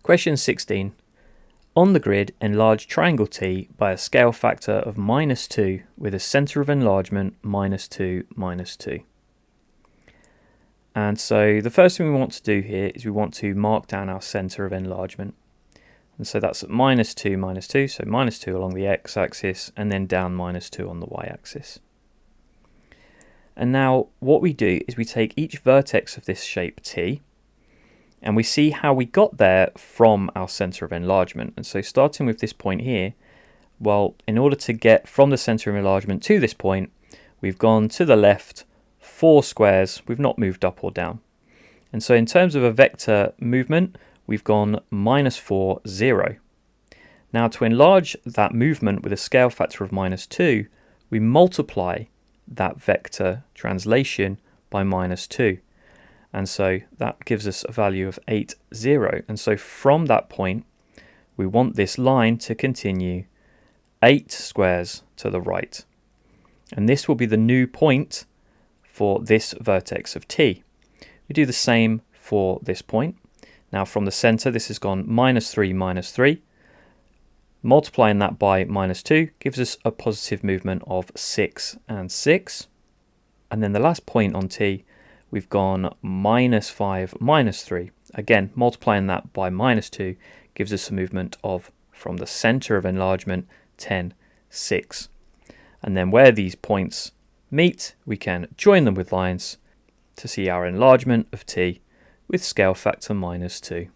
Question 16. On the grid, enlarge triangle T by a scale factor of -2 with a centre of enlargement -2, -2. And so the first thing we want to do here is we want to mark down our centre of enlargement. And so that's at -2, -2, so -2 along the x-axis and then down -2 on the y-axis. And now what we do is we take each vertex of this shape T and we see how we got there from our centre of enlargement. And so starting with this point here, well, in order to get from the centre of enlargement to this point, we've gone to the left 4 squares, we've not moved up or down. And so in terms of a vector movement, we've gone -4, 0. Now to enlarge that movement with a scale factor of -2, we multiply that vector translation by -2. And so that gives us a value of 8, 0. And so from that point, we want this line to continue 8 squares to the right. And this will be the new point for this vertex of T. We do the same for this point. Now from the center, this has gone -3, -3. Multiplying that by -2 gives us a positive movement of 6 and 6. And then the last point on T, we've gone -5, -3. Again, multiplying that by -2 gives us a movement of, from the center of enlargement, 10, 6. And then where these points meet, we can join them with lines to see our enlargement of T with scale factor -2.